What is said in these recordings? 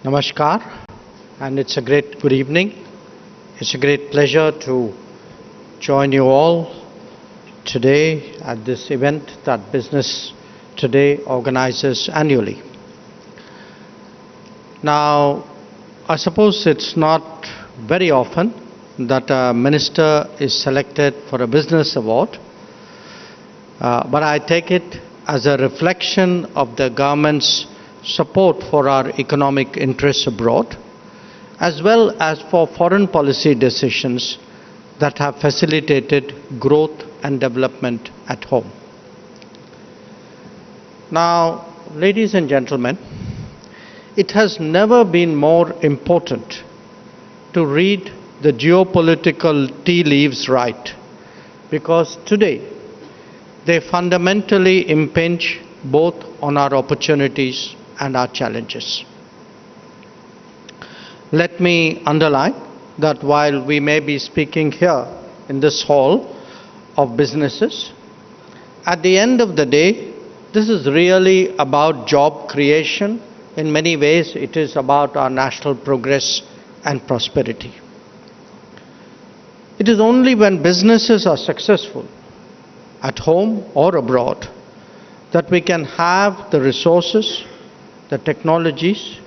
Namaskar, and it's a great good evening. It's a great pleasure to join you all today at this event that Business Today organizes annually. Now, I suppose it's not very often that a minister is selected for a business award, but I take it as a reflection of the government's support for our economic interests abroad, as well as for foreign policy decisions that have facilitated growth and development at home. Now, ladies and gentlemen, it has never been more important to read the geopolitical tea leaves right, because today they fundamentally impinge both on our opportunities and our challenges. Let me underline that while we may be speaking here in this hall of businesses, at the end of the day, this is really about job creation. In many ways, it is about our national progress and prosperity. It is only when businesses are successful, at home or abroad, that we can have the resources, the technologies,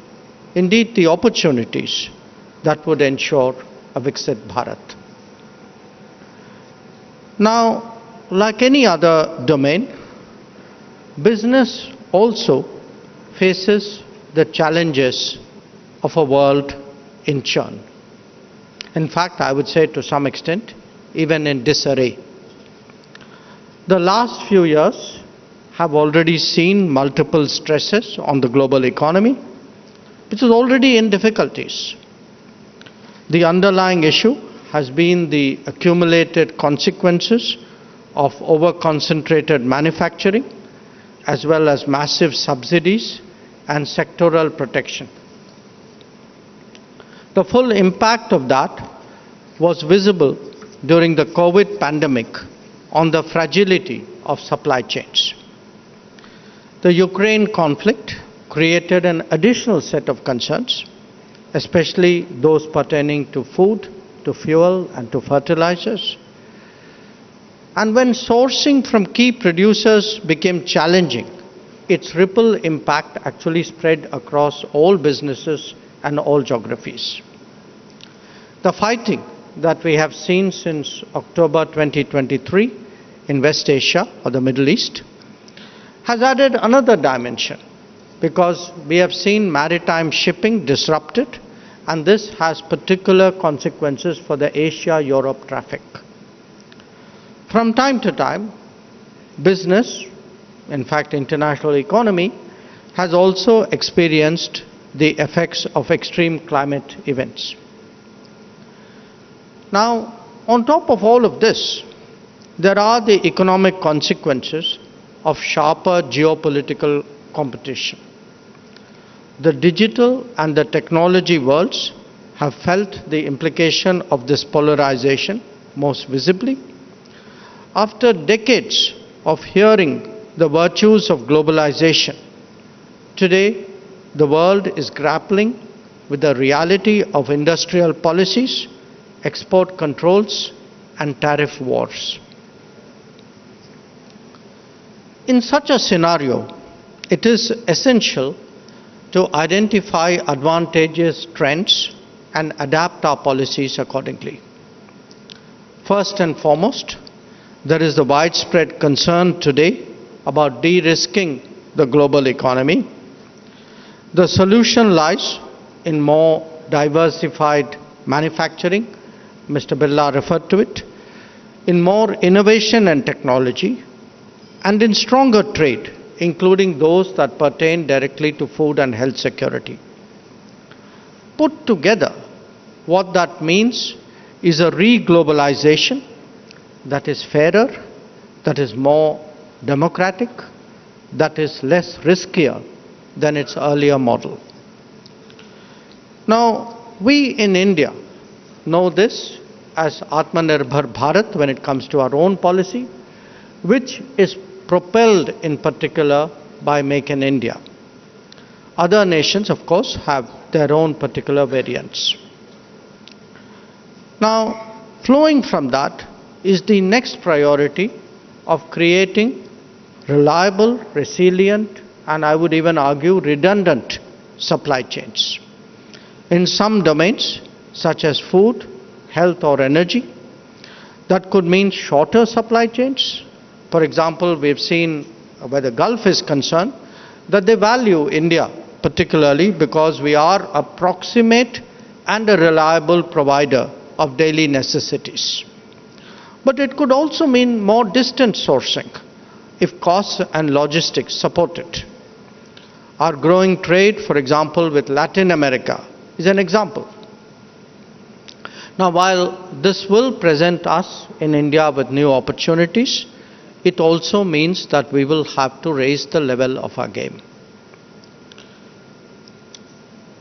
indeed the opportunities that would ensure a Viksit Bharat. Now, like any other domain, business also faces the challenges of a world in churn. In fact, I would say to some extent, even in disarray. The last few years have already seen multiple stresses on the global economy, which is already in difficulties. The underlying issue has been the accumulated consequences of over-concentrated manufacturing, as well as massive subsidies and sectoral protection. The full impact of that was visible during the COVID pandemic on the fragility of supply chains. The Ukraine conflict created an additional set of concerns, especially those pertaining to food, to fuel, and to fertilizers. And when sourcing from key producers became challenging, its ripple impact actually spread across all businesses and all geographies. The fighting that we have seen since October 2023 in West Asia or the Middle East has added another dimension, because we have seen maritime shipping disrupted, and this has particular consequences for the Asia-Europe traffic. From time to time, business, in fact international economy, has also experienced the effects of extreme climate events. Now, on top of all of this, there are the economic consequences of sharper geopolitical competition. The digital and the technology worlds have felt the implication of this polarization most visibly. After decades of hearing the virtues of globalization, today the world is grappling with the reality of industrial policies, export controls, and tariff wars. In such a scenario, it is essential to identify advantageous trends and adapt our policies accordingly. First and foremost, there is the widespread concern today about de-risking the global economy. The solution lies in more diversified manufacturing, Mr. Birla referred to it, in more innovation and technology, and in stronger trade, including those that pertain directly to food and health security. Put together, what that means is a re-globalization that is fairer, that is more democratic, that is less riskier than its earlier model. Now, we in India know this as Atmanirbhar Bharat when it comes to our own policy, which is propelled in particular by Make in India. Other nations, of course, have their own particular variants. Now, flowing from that is the next priority of creating reliable, resilient, and I would even argue redundant supply chains. In some domains, such as food, health, or energy, that could mean shorter supply chains. For example, we've seen where the Gulf is concerned that they value India particularly because we are a proximate and a reliable provider of daily necessities. But it could also mean more distant sourcing if costs and logistics support it. Our growing trade, for example, with Latin America is an example. Now, while this will present us in India with new opportunities, it also means that we will have to raise the level of our game.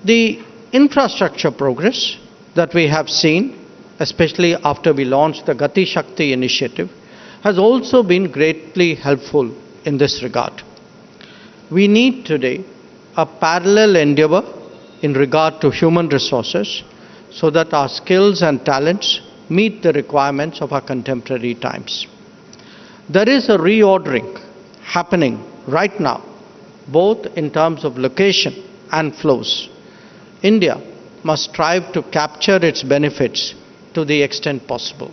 The infrastructure progress that we have seen, especially after we launched the Gati Shakti initiative, has also been greatly helpful in this regard. We need today a parallel endeavor in regard to human resources so that our skills and talents meet the requirements of our contemporary times. There is a reordering happening right now, both in terms of location and flows. India must strive to capture its benefits to the extent possible.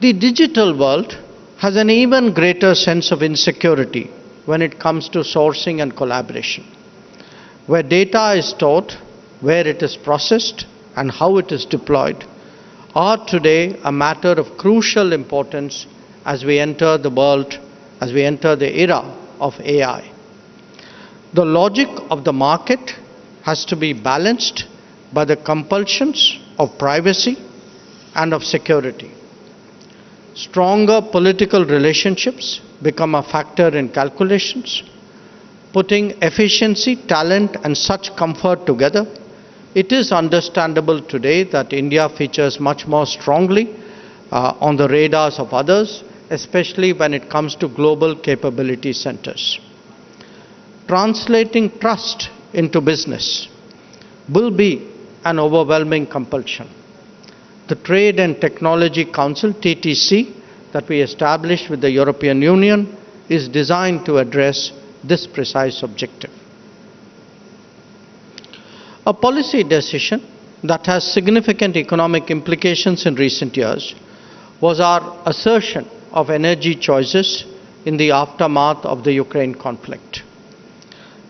The digital world has an even greater sense of insecurity when it comes to sourcing and collaboration. Where data is stored, where it is processed, and how it is deployed are today a matter of crucial importance as we enter the world, as we enter the era of AI. The logic of the market has to be balanced by the compulsions of privacy and of security. Stronger political relationships become a factor in calculations. Putting efficiency, talent, and such comfort together, it is understandable today that India features much more strongly on the radars of others, especially when it comes to global capability centers. Translating trust into business will be an overwhelming compulsion. The Trade and Technology Council, TTC, that we established with the European Union is designed to address this precise objective. A policy decision that has significant economic implications in recent years was our assertion of energy choices in the aftermath of the Ukraine conflict.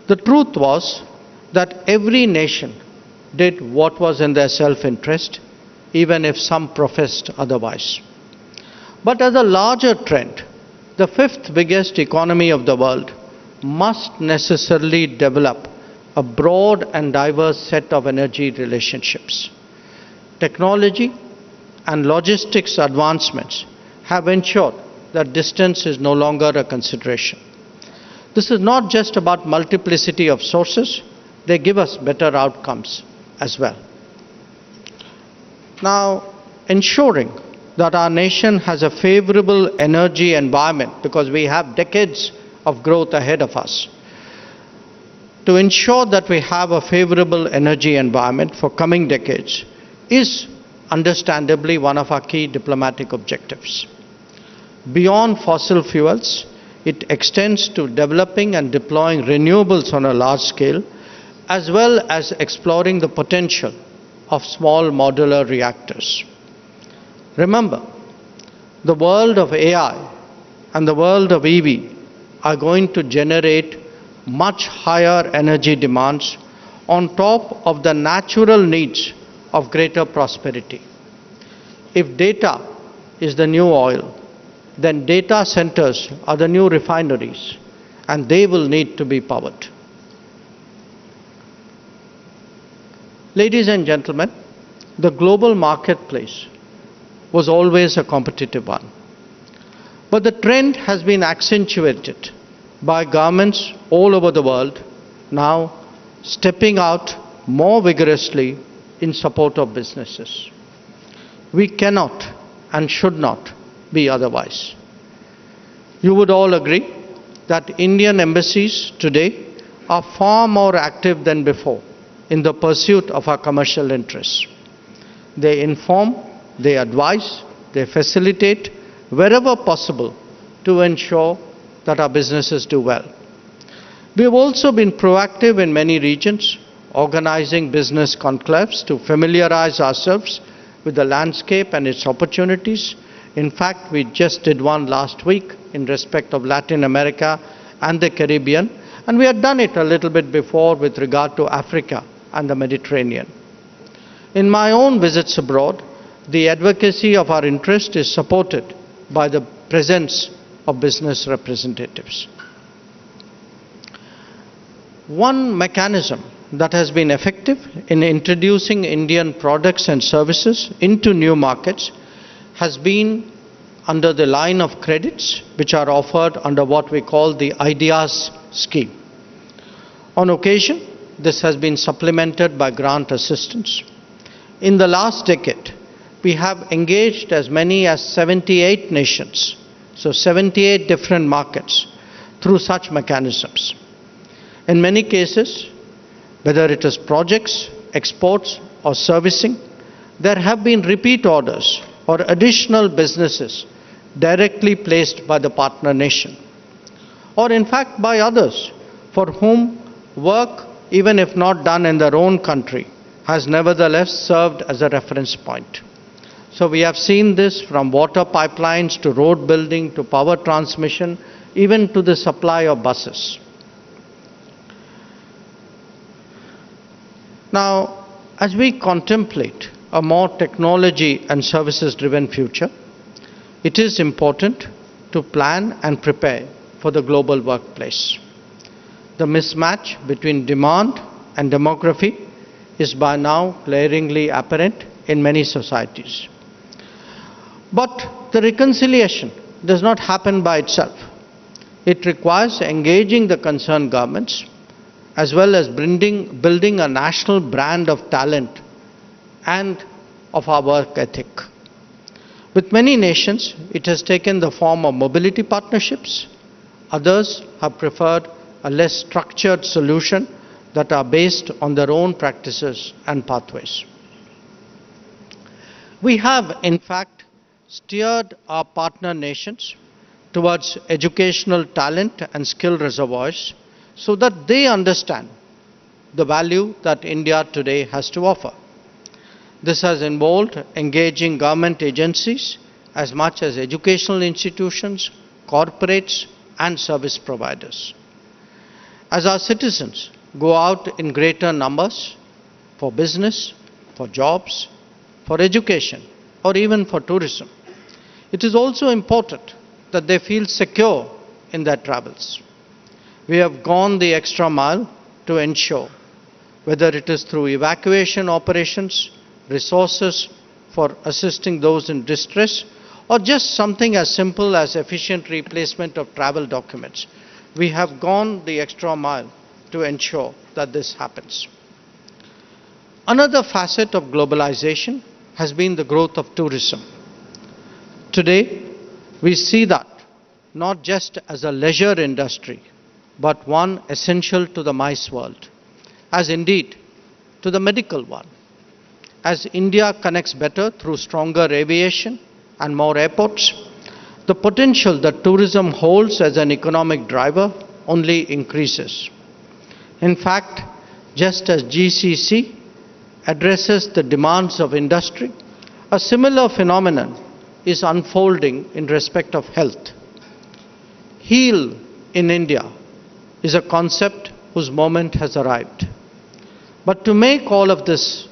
The truth was that every nation did what was in their self-interest, even if some professed otherwise. But as a larger trend, the fifth biggest economy of the world must necessarily develop a broad and diverse set of energy relationships. Technology and logistics advancements have ensured that distance is no longer a consideration. This is not just about multiplicity of sources, they give us better outcomes as well. Now, ensuring that our nation has a favorable energy environment, because we have decades of growth ahead of us, to ensure that we have a favorable energy environment for coming decades is understandably one of our key diplomatic objectives. Beyond fossil fuels, it extends to developing and deploying renewables on a large scale, as well as exploring the potential of small modular reactors. Remember, the world of AI and the world of EV are going to generate much higher energy demands on top of the natural needs of greater prosperity. If data is the new oil, then data centers are the new refineries, and they will need to be powered. Ladies and gentlemen, the global marketplace was always a competitive one. But the trend has been accentuated by governments all over the world now stepping out more vigorously in support of businesses. We cannot and should not be otherwise. You would all agree that Indian embassies today are far more active than before in the pursuit of our commercial interests. They inform, they advise, they facilitate wherever possible to ensure that our businesses do well. We have also been proactive in many regions, organizing business conclaves to familiarize ourselves with the landscape and its opportunities. In fact, we just did one last week in respect of Latin America and the Caribbean, and we had done it a little bit before with regard to Africa and the Mediterranean. In my own visits abroad, the advocacy of our interest is supported by the presence of business representatives. One mechanism that has been effective in introducing Indian products and services into new markets has been under the line of credits which are offered under what we call the IDEAS scheme. On occasion, this has been supplemented by grant assistance. In the last decade, we have engaged as many as 78 nations, so 78 different markets, through such mechanisms. In many cases, whether it is projects, exports, or servicing, there have been repeat orders or additional businesses directly placed by the partner nation, or in fact by others for whom work, even if not done in their own country, has nevertheless served as a reference point. So we have seen this from water pipelines to road building to power transmission, even to the supply of buses. Now, as we contemplate a more technology and services-driven future, it is important to plan and prepare for the global workplace. The mismatch between demand and demography is by now glaringly apparent in many societies. But the reconciliation does not happen by itself. It requires engaging the concerned governments as well as building a national brand of talent and of our work ethic. With many nations, it has taken the form of mobility partnerships. Others have preferred a less structured solution that are based on their own practices and pathways. We have, in fact, steered our partner nations towards educational talent and skill reservoirs so that they understand the value that India today has to offer. This has involved engaging government agencies as much as educational institutions, corporates, and service providers. As our citizens go out in greater numbers for business, for jobs, for education, or even for tourism, it is also important that they feel secure in their travels. We have gone the extra mile to ensure, whether it is through evacuation operations, resources for assisting those in distress, or just something as simple as efficient replacement of travel documents. We have gone the extra mile to ensure that this happens. Another facet of globalization has been the growth of tourism. Today, we see that not just as a leisure industry, but one essential to the MICE world, as indeed to the medical one. As India connects better through stronger aviation and more airports, the potential that tourism holds as an economic driver only increases. In fact, just as GCC addresses the demands of industry, a similar phenomenon is unfolding in respect of health. Heal in India is a concept whose moment has arrived. But to make all of this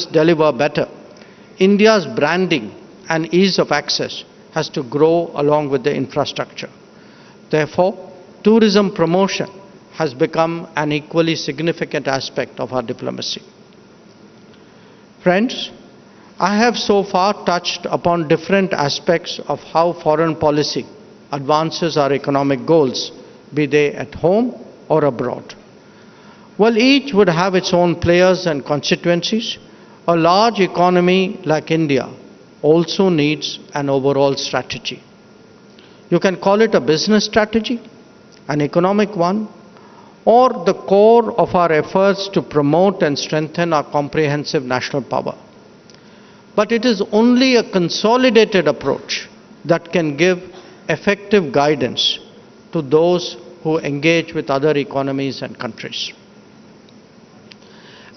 deliver better, India's branding and ease of access has to grow along with the infrastructure. Therefore, tourism promotion has become an equally significant aspect of our diplomacy. Friends, I have so far touched upon different aspects of how foreign policy advances our economic goals, be they at home or abroad. While each would have its own players and constituencies, a large economy like India also needs an overall strategy. You can call it a business strategy, an economic one, or the core of our efforts to promote and strengthen our comprehensive national power. But it is only a consolidated approach that can give effective guidance to those who engage with other economies and countries.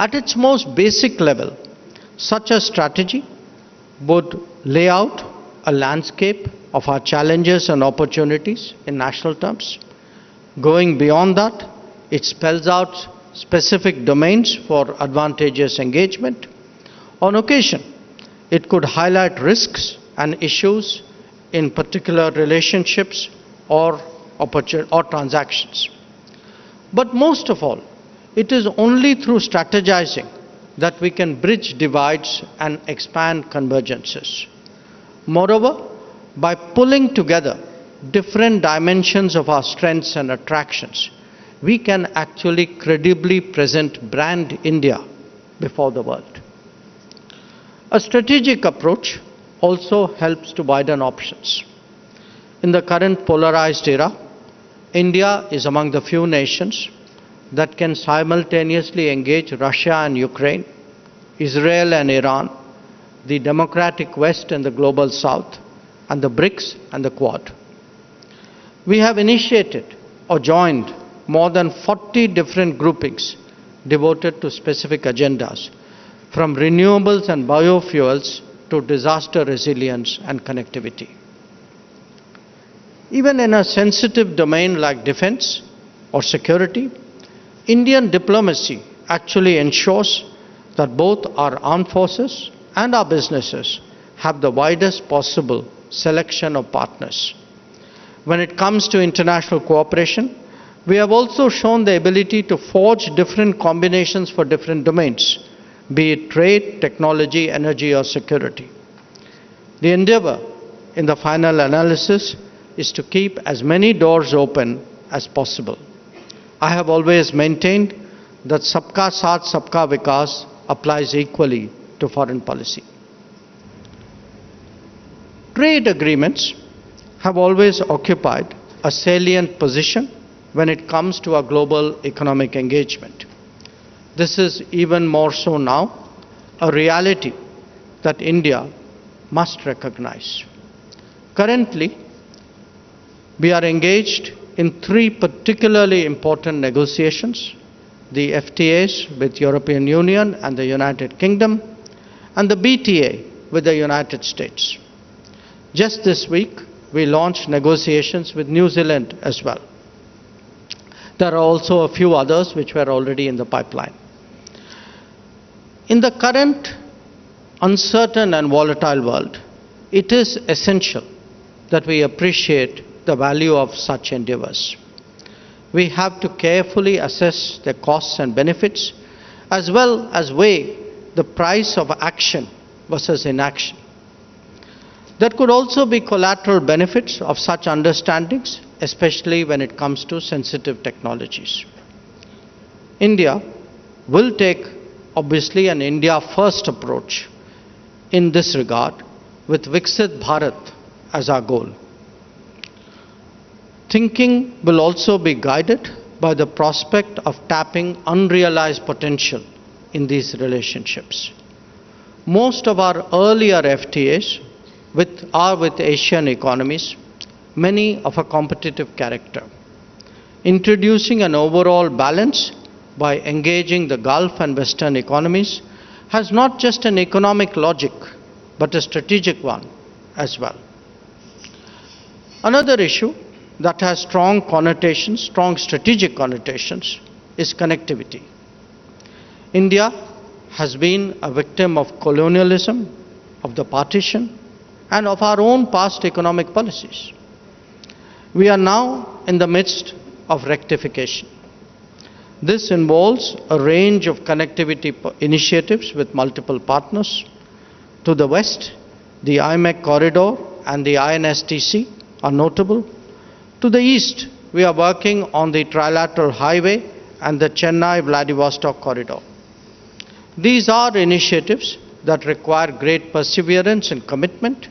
At its most basic level, such a strategy would lay out a landscape of our challenges and opportunities in national terms. Going beyond that, it spells out specific domains for advantageous engagement. On occasion, it could highlight risks and issues in particular relationships or transactions. But most of all, it is only through strategizing that we can bridge divides and expand convergences. Moreover, by pulling together different dimensions of our strengths and attractions, we can actually credibly present brand India before the world. A strategic approach also helps to widen options. In the current polarized era, India is among the few nations that can simultaneously engage Russia and Ukraine, Israel and Iran, the democratic West and the global South, and the BRICS and the Quad. We have initiated or joined more than 40 different groupings devoted to specific agendas, from renewables and biofuels to disaster resilience and connectivity. Even in a sensitive domain like defense or security, Indian diplomacy actually ensures that both our armed forces and our businesses have the widest possible selection of partners. When it comes to international cooperation, we have also shown the ability to forge different combinations for different domains, be it trade, technology, energy, or security. The endeavor in the final analysis is to keep as many doors open as possible. I have always maintained that Sabka Saath, Sabka Vikas applies equally to foreign policy. Trade agreements have always occupied a salient position when it comes to our global economic engagement. This is even more so now, a reality that India must recognize. Currently, we are engaged in three particularly important negotiations: the FTAs with European Union and the United Kingdom, and the BTA with the United States. Just this week, we launched negotiations with New Zealand as well. There are also a few others which were already in the pipeline. In the current uncertain and volatile world, it is essential that we appreciate the value of such endeavors. We have to carefully assess their costs and benefits, as well as weigh the price of action versus inaction. There could also be collateral benefits of such understandings, especially when it comes to sensitive technologies. India will take, obviously, an India-first approach in this regard, with Viksit Bharat as our goal. Thinking will also be guided by the prospect of tapping unrealized potential in these relationships. Most of our earlier FTAs are with Asian economies, many of a competitive character. Introducing an overall balance by engaging the Gulf and Western economies has not just an economic logic, but a strategic one as well. Another issue that has strong connotations, strong strategic connotations, is connectivity. India has been a victim of colonialism, of the partition, and of our own past economic policies. We are now in the midst of rectification. This involves a range of connectivity initiatives with multiple partners. To the west, the IMEC corridor and the INSTC are notable. To the east, we are working on the trilateral highway and the Chennai-Vladivostok corridor. These are initiatives that require great perseverance and commitment,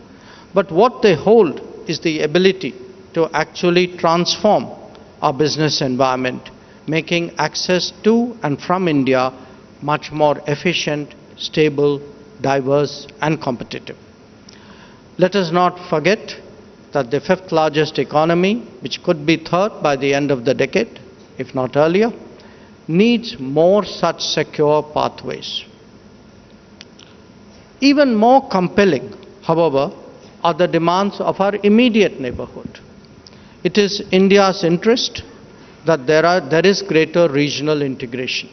but what they hold is the ability to actually transform our business environment, making access to and from India much more efficient, stable, diverse, and competitive. Let us not forget that the fifth largest economy, which could be third by the end of the decade, if not earlier, needs more such secure pathways. Even more compelling, however, are the demands of our immediate neighborhood. It is India's interest that there is greater regional integration.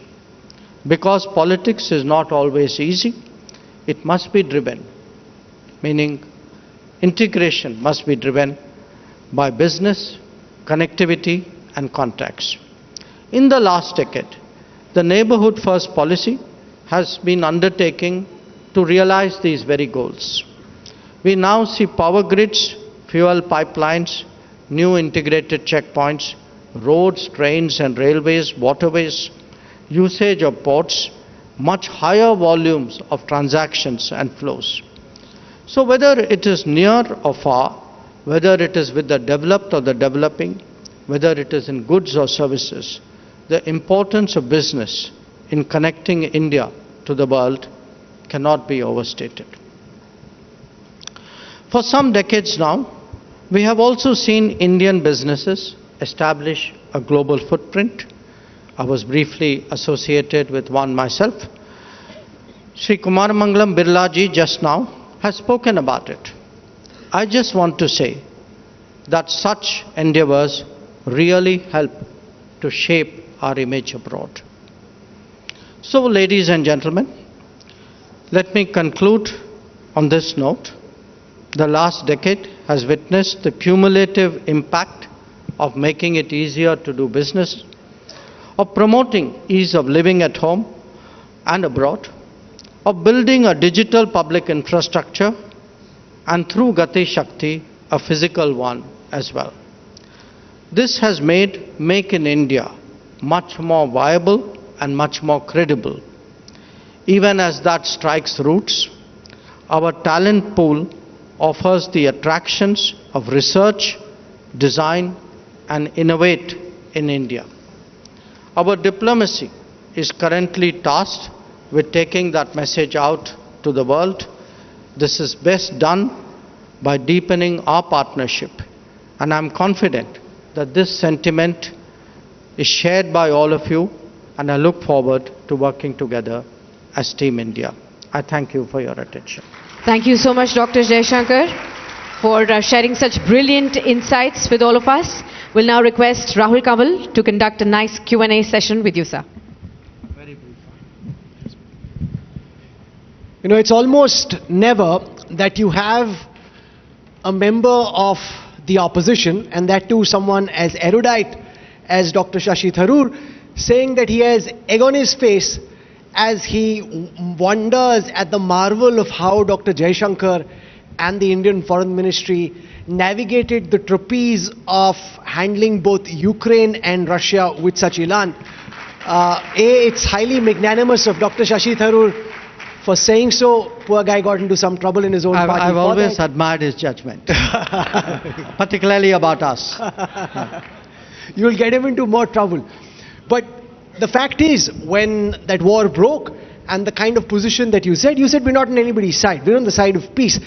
Because politics is not always easy, it must be driven, meaning integration must be driven by business, connectivity, and contacts. In the last decade, the Neighborhood First policy has been undertaking to realize these very goals. We now see power grids, fuel pipelines, new integrated checkpoints, roads, trains and railways, waterways, usage of ports, much higher volumes of transactions and flows. So whether it is near or far, whether it is with the developed or the developing, whether it is in goods or services, the importance of business in connecting India to the world cannot be overstated. For some decades now, we have also seen Indian businesses establish a global footprint. I was briefly associated with one myself. Sri Kumaramangalam Birla ji just now has spoken about it. I just want to say that such endeavors really help to shape our image abroad. So, ladies and gentlemen, let me conclude on this note. The last decade has witnessed the cumulative impact of making it easier to do business, of promoting ease of living at home and abroad, of building a digital public infrastructure, and through Gati Shakti, a physical one as well. This has made Make in India much more viable and much more credible. Even as that strikes roots, our talent pool offers the attractions of research, design, and innovate in India. Our diplomacy is currently tasked with taking that message out to the world. This is best done by deepening our partnership, and I'm confident that this sentiment is shared by all of you, and I look forward to working together as Team India. I thank you for your attention. Thank you so much, Dr. Jaishankar, for sharing such brilliant insights with all of us. We'll now request Rahul Kanwal to conduct a nice Q&A session with you, sir. Very brief. You know, it's almost never that you have a member of the opposition, and that too someone as erudite as Dr. Shashi Tharoor, saying that he has egg on his face as he wonders at the marvel of how Dr. Jaishankar and the Indian Foreign Ministry navigated the trapeze of handling both Ukraine and Russia with such elan. It's highly magnanimous of Dr. Shashi Tharoor for saying so. Poor guy got into some trouble in his own party. I've always admired his judgment, particularly about us. You'll get him into more trouble. But the fact is, when that war broke and the kind of position that you said we're not on anybody's side, we're on the side of peace.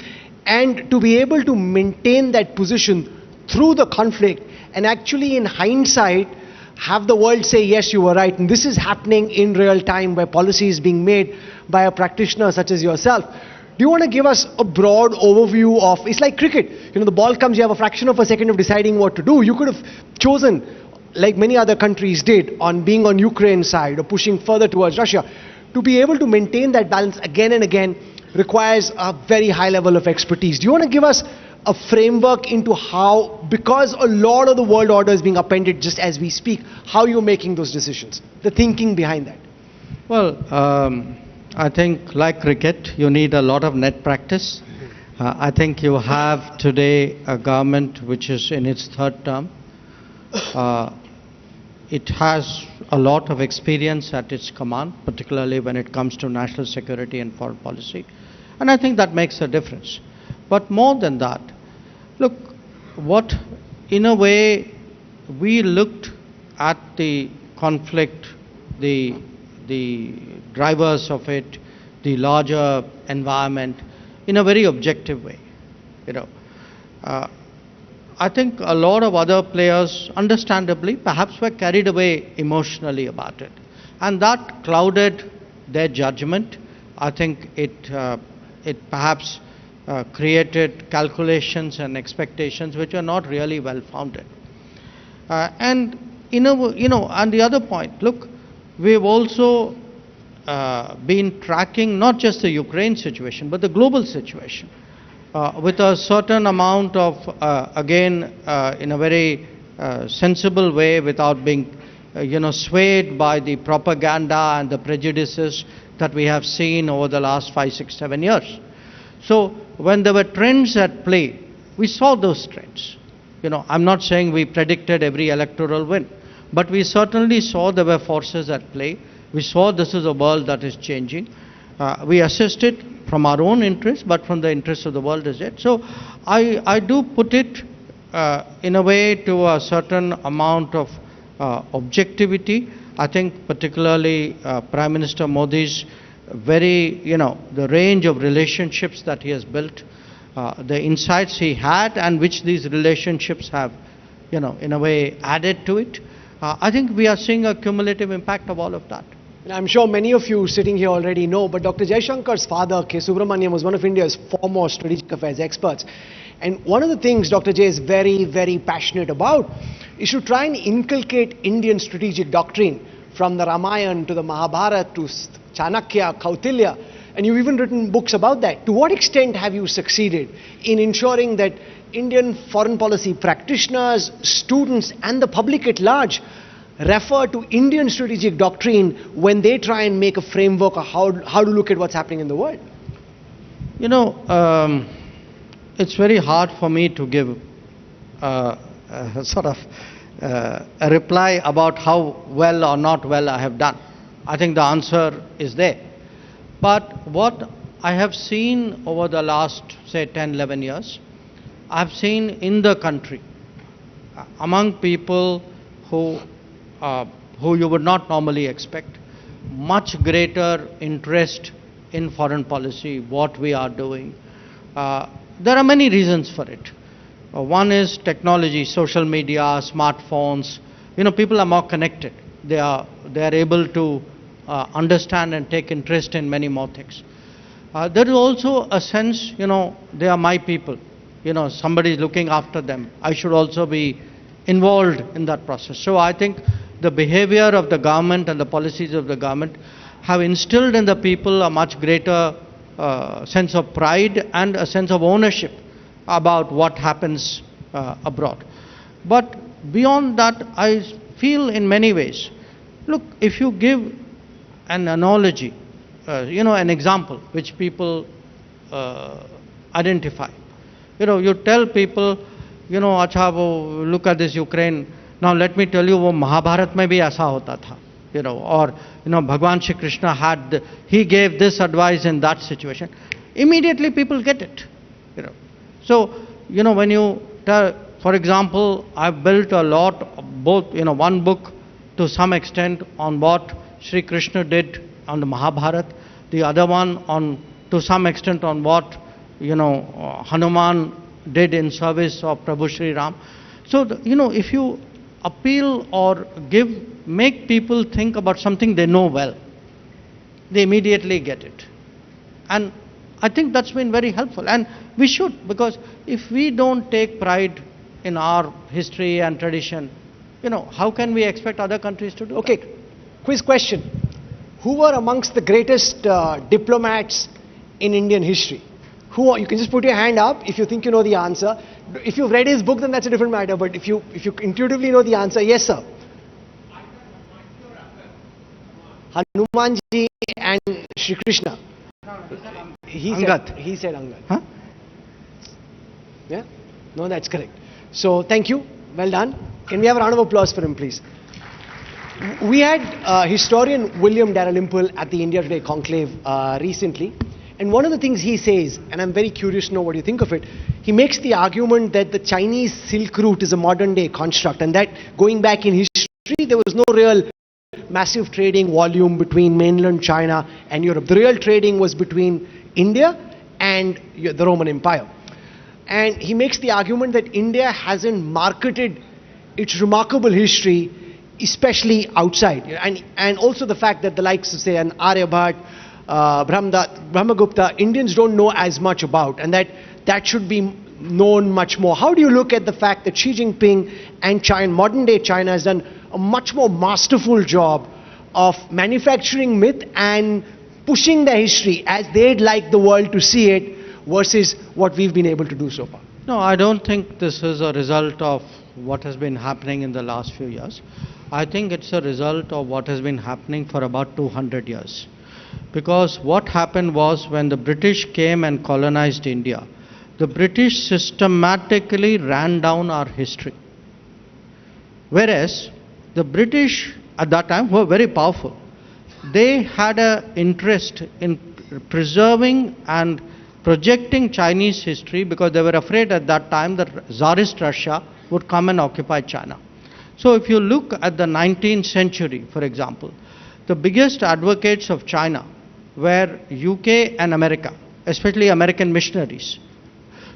And to be able to maintain that position through the conflict and actually in hindsight have the world say, yes, you were right. And this is happening in real time where policy is being made by a practitioner such as yourself. Do you want to give us a broad overview of, it's like cricket. You know, the ball comes, you have a fraction of a second of deciding what to do. You could have chosen, like many other countries did, on being on Ukraine's side or pushing further towards Russia. To be able to maintain that balance again and again requires a very high level of expertise. Do you want to give us a framework into how, because a lot of the world order is being upended just as we speak, how you're making those decisions, the thinking behind that? Well, I think like cricket, you need a lot of net practice. I think you have today a government which is in its third term. It has a lot of experience at its command, particularly when it comes to national security and foreign policy. And I think that makes a difference. But more than that, look, what in a way, we looked at the conflict, the drivers of it, the larger environment, in a very objective way. You know, I think a lot of other players, understandably, perhaps were carried away emotionally about it, and that clouded their judgment. I think it perhaps created calculations and expectations which are not really well founded. And and the other point, look, we've also been tracking not just the Ukraine situation, but the global situation with a certain amount of, again, in a very sensible way, without being, swayed by the propaganda and the prejudices that we have seen over the last 5, 6, 7 years. So when there were trends at play, we saw those trends. I'm not saying we predicted every electoral win, but we certainly saw there were forces at play. We saw this is a world that is changing. We assessed it from our own interests, but from the interests of the world as yet. So I do put it in a way to a certain amount of objectivity. I think particularly Prime Minister Modi's very, the range of relationships that he has built, the insights he had, and which these relationships have, in a way added to it. I think we are seeing a cumulative impact of all of that. And I'm sure many of you sitting here already know, but Dr. Jaishankar's father, K. Subramaniam, was one of India's foremost strategic affairs experts. And one of the things Dr. J is very, very passionate about is to try and inculcate Indian strategic doctrine from the Ramayana to the Mahabharata to Chanakya, Kautilya, and you've even written books about that. To what extent have you succeeded in ensuring that Indian foreign policy practitioners, students, and the public at large refer to Indian strategic doctrine when they try and make a framework of how to look at what's happening in the world? It's very hard for me to give a reply about how well or not well I have done. I think the answer is there. But what I have seen over the last, say, 10, 11 years, I have seen in the country, among people who you would not normally expect, much greater interest in foreign policy, what we are doing. There are many reasons for it. One is technology, social media, smartphones. People are more connected. They are able to understand and take interest in many more things. There is also a sense, they are my people. Somebody is looking after them. I should also be involved in that process. So I think the behavior of the government and the policies of the government have instilled in the people a much greater sense of pride and a sense of ownership about what happens abroad. But beyond that, I feel in many ways, look, if you give an analogy, an example which people identify, you tell people, acha, wo, look at this Ukraine. Now let me tell you, wo Mahabharat mein bhi aisa hota tha. Or Bhagwan Shri Krishna he gave this advice in that situation. Immediately people get it. So, when you tell, for example, I've built a lot, both, one book to some extent on what Shri Krishna did on the Mahabharat, the other one to some extent on what, Hanuman did in service of Prabhu Shri Ram. So, if you appeal or make people think about something they know well, they immediately get it. And I think that's been very helpful. And we should, because if we don't take pride in our history and tradition, how can we expect other countries to do Okay, that? Quiz question. Who were amongst the greatest diplomats in Indian history? You can just put your hand up if you think you know the answer. If you've read his book, then that's a different matter. But if you intuitively know the answer, yes, sir. Hanumanji and Shri Krishna. He said Angad. Huh? Yeah? No, that's correct. So, thank you. Well done. Can we have a round of applause for him, please? We had historian William Dalrymple at the India Today conclave recently. And one of the things he says, and I'm very curious to know what you think of it, he makes the argument that the Chinese Silk Route is a modern day construct, and that going back in history, there was no real massive trading volume between mainland China and Europe. The real trading was between India and the Roman Empire. And he makes the argument that India hasn't marketed its remarkable history, especially outside. And also the fact that the likes of, say, an Aryabhat, Brahmagupta, Indians don't know as much about, and that should be known much more. How do you look at the fact that Xi Jinping and China, modern day China, has done a much more masterful job of manufacturing myth and pushing the history as they'd like the world to see it versus what we've been able to do so far? No, I don't think this is a result of what has been happening in the last few years. I think it's a result of what has been happening for about 200 years. Because what happened was when the British came and colonized India, the British systematically ran down our history. Whereas the British at that time were very powerful. They had an interest in preserving and projecting Chinese history because they were afraid at that time that Tsarist Russia would come and occupy China. So if you look at the 19th century, for example, the biggest advocates of China were UK and America, especially American missionaries.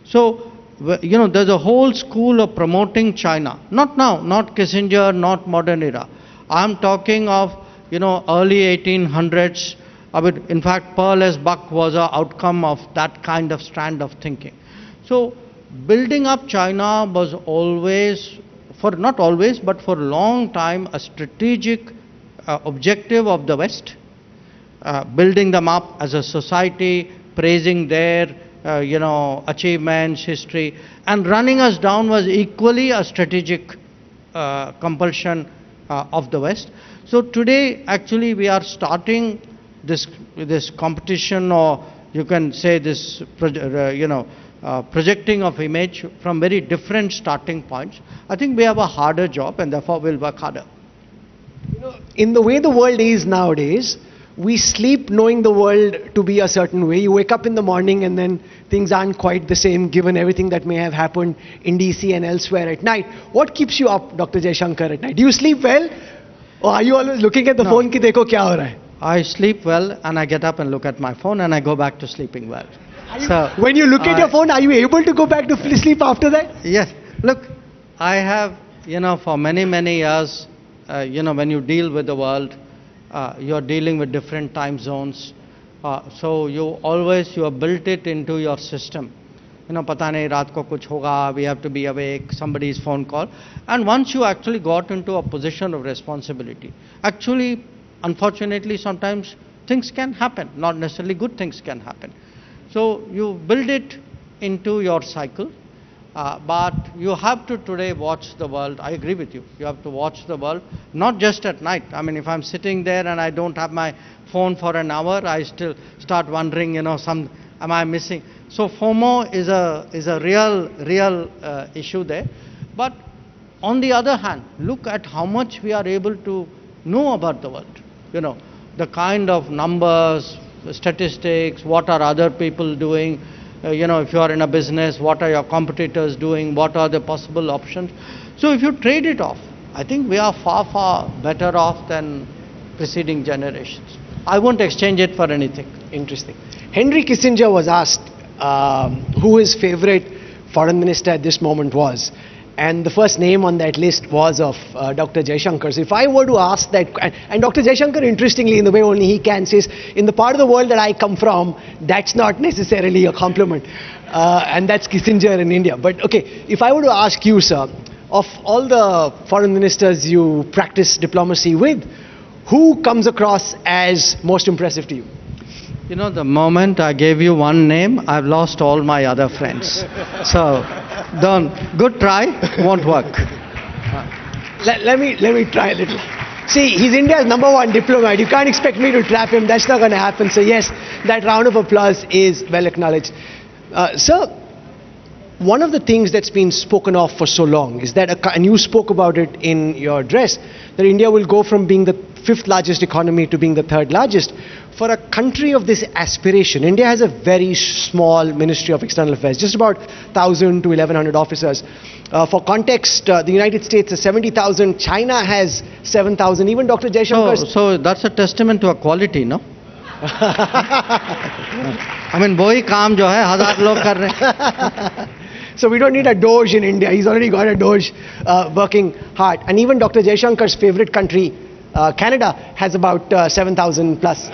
So, there's a whole school of promoting China. Not now, not Kissinger, not modern era. I'm talking of, early 1800s. In fact, Pearl as Buck was an outcome of that kind of strand of thinking. So, building up China was always, not always, but for a long time, a strategic objective of the West. Building them up as a society, praising their achievements, history, and running us down was equally a strategic compulsion of the West. So today, actually, we are starting this competition, or you can say this, projecting of image from very different starting points. I think we have a harder job, and therefore we'll work harder. In the way the world is nowadays, we sleep knowing the world to be a certain way. You wake up in the morning and then things aren't quite the same given everything that may have happened in DC and elsewhere at night. What keeps you up, Dr. Jaishankar, at night? Do you sleep well? Or are you always looking at the phone ki dekho kya ho raha hai? I sleep well and I get up and look at my phone and I go back to sleeping well. When you look at your phone, are you able to go back to sleep after that? Yes. Look, I have, for many, many years, when you deal with the world, you're dealing with different time zones. So you have built it into your system. Pata nahi raat ko kuch hoga, we have to be awake, somebody's phone call. And once you actually got into a position of responsibility, actually, unfortunately, sometimes things can happen, not necessarily good things can happen. So you build it into your cycle. But you have to today watch the world. I agree with you. You have to watch the world, not just at night. I mean, if I'm sitting there and I don't have my phone for an hour, I still start wondering, am I missing? So FOMO is a real issue there. But on the other hand, look at how much we are able to know about the world. The kind of numbers, statistics, what are other people doing. If you are in a business, what are your competitors doing? What are the possible options? So if you trade it off, I think we are far, far better off than preceding generations. I won't exchange it for anything. Interesting. Henry Kissinger was asked who his favorite foreign minister at this moment was. And the first name on that list was of Dr. Jaishankar. So if I were to ask that, and Dr. Jaishankar, interestingly, in the way only he can, says, in the part of the world that I come from, that's not necessarily a compliment. And that's Kissinger in India. But okay, if I were to ask you, sir, of all the foreign ministers you practice diplomacy with, who comes across as most impressive to you? The moment I gave you one name, I've lost all my other friends. So, good try, won't work. Let me try a little. See, he's India's #1 diplomat. You can't expect me to trap him. That's not going to happen. So yes, that round of applause is well acknowledged. Sir, one of the things that's been spoken of for so long is that, and you spoke about it in your address, that India will go from being the fifth largest economy to being the third largest. For a country of this aspiration, India has a very small Ministry of External Affairs, just about 1,000 to 1,100 officers. For context, the United States has 70,000, China has 7,000, even Dr. Jaishankar. So that's a testament to a quality, no? I mean, वही काम जो है 1,000 लोग कर रहे हैं. So we don't need a Doge in India. He's already got a Doge working hard. And even Dr. Jaishankar's favorite country, Canada, has about 7,000 plus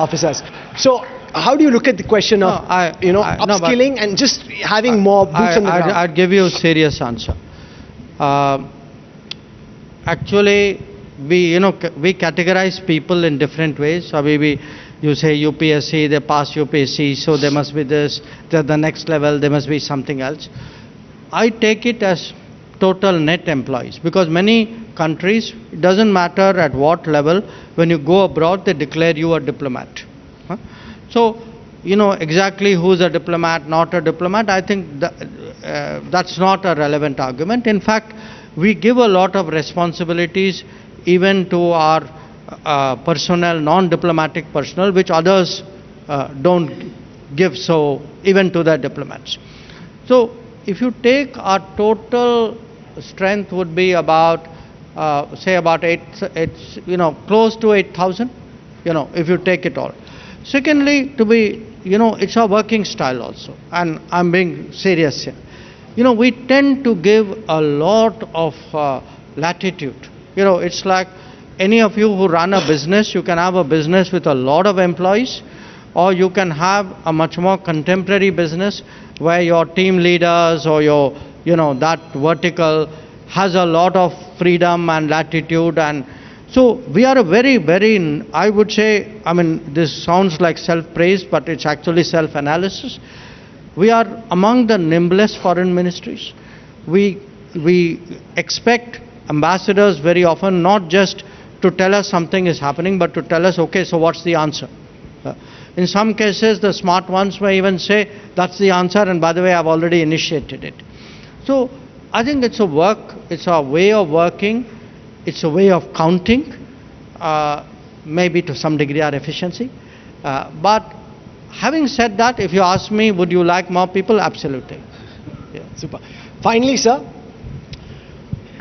officers. So how do you look at the question of upskilling and just having more boots on the ground? I'd give you a serious answer. Actually, we categorize people in different ways. So you say UPSC, they pass UPSC, so they must be this. They're the next level, they must be something else. I take it as total net employees, because many countries, it doesn't matter at what level, when you go abroad, they declare you a diplomat. So, exactly who's a diplomat, not a diplomat, I think that's not a relevant argument. In fact, we give a lot of responsibilities even to our personnel, non-diplomatic personnel, which others don't give, so even to the diplomats. So if you take our total strength would be about, say about close to 8,000, if you take it all. Secondly, it's our working style also, and I'm being serious here. We tend to give a lot of latitude. It's like any of you who run a business, you can have a business with a lot of employees, or you can have a much more contemporary business where your team leaders or your, that vertical has a lot of freedom and latitude. And so we are a very, very, I would say, this sounds like self-praise, but it's actually self-analysis. We are among the nimblest foreign ministries. We expect ambassadors very often not just to tell us something is happening, but to tell us, okay, so what's the answer? In some cases, the smart ones may even say, that's the answer, and by the way, I've already initiated it. So I think it's a way of working, it's a way of counting, maybe to some degree our efficiency. But having said that, if you ask me, would you like more people? Absolutely. Yeah, super. Finally, sir,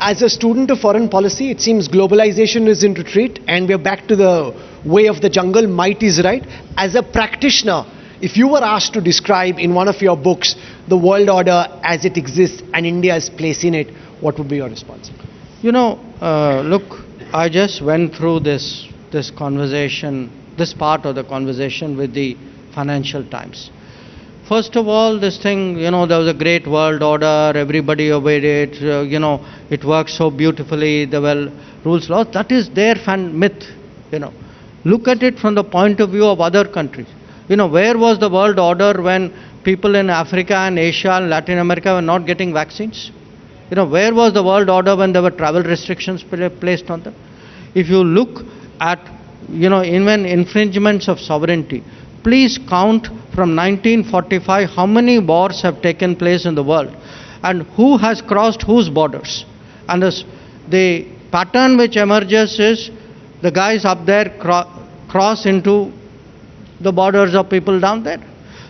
as a student of foreign policy, it seems globalization is in retreat and we're back to the way of the jungle, might is right. As a practitioner, if you were asked to describe in one of your books the world order as it exists and India's place in it, what would be your response? Look, I just went through this conversation, this part of the conversation with the Financial Times. First of all, this thing, there was a great world order, everybody obeyed it, it works so beautifully, there were rules, laws. That is their myth, Look at it from the point of view of other countries. Where was the world order when people in Africa and Asia and Latin America were not getting vaccines? Where was the world order when there were travel restrictions placed on them? If you look at, even infringements of sovereignty, please count from 1945 how many wars have taken place in the world and who has crossed whose borders. And the pattern which emerges is the guys up there cross into the borders of people down there.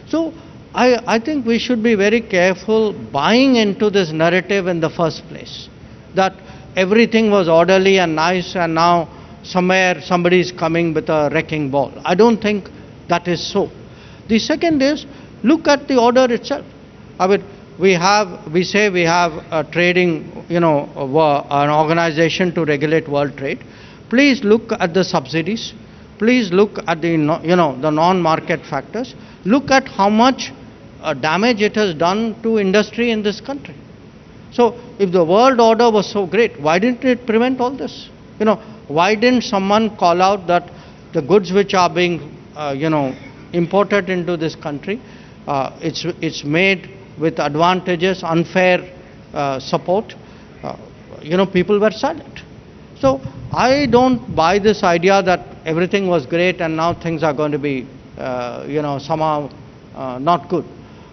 So I think we should be very careful buying into this narrative in the first place, that everything was orderly and nice and now somewhere somebody is coming with a wrecking ball. I don't think that is so. The second is, look at the order itself. We say we have a trading, an organization to regulate world trade. Please look at the subsidies. Please look at the, the non-market factors. Look at how much damage it has done to industry in this country. So if the world order was so great, why didn't it prevent all this? Why didn't someone call out that the goods which are being, imported into this country, it's made with advantageous, unfair support? People were silent. So I don't buy this idea that everything was great and now things are going to be, somehow not good.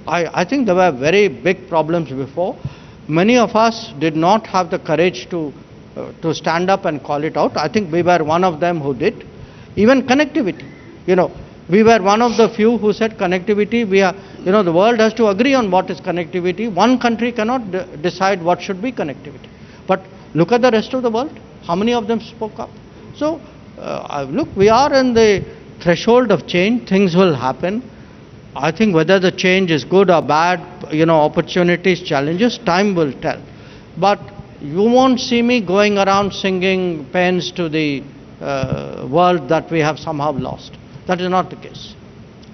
I think there were very big problems before. Many of us did not have the courage to to stand up and call it out. I think we were one of them who did. Even connectivity, we were one of the few who said connectivity, the world has to agree on what is connectivity. One country cannot decide what should be connectivity. But look at the rest of the world. How many of them spoke up? So, look, we are in the threshold of change. Things will happen. I think whether the change is good or bad, opportunities, challenges, time will tell. But you won't see me going around singing paeans to the world that we have somehow lost. That is not the case.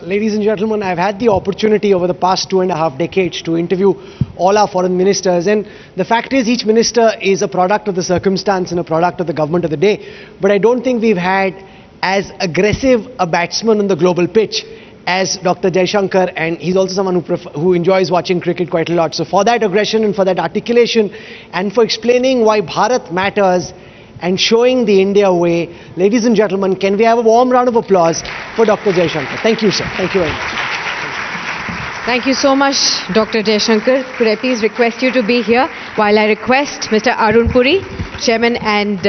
Ladies and gentlemen, I've had the opportunity over the past 2.5 decades to interview all our foreign ministers, and the fact is each minister is a product of the circumstance and a product of the government of the day. But I don't think we've had as aggressive a batsman on the global pitch as Dr. Jaishankar, and he's also someone who enjoys watching cricket quite a lot. So for that aggression and for that articulation and for explaining why Bharat matters and showing the India way, ladies and gentlemen, can we have a warm round of applause for Dr. Jaishankar? Thank you, sir. Thank you very much. Thank you so much, Dr. Jaishankar. Could I please request you to be here while I request Mr. Arun Puri, Chairman and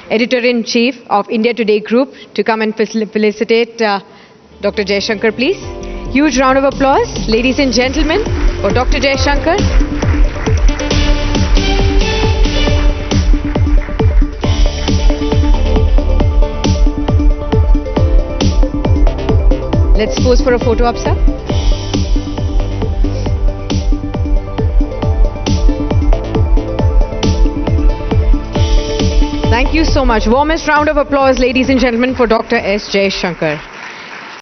Editor-in-Chief of India Today Group, to come and felicitate Dr. Jaishankar, please. Huge round of applause, ladies and gentlemen, for Dr. Jaishankar. Let's pose for a photo op, sir. Thank you so much. Warmest round of applause, ladies and gentlemen, for Dr. S Jaishankar.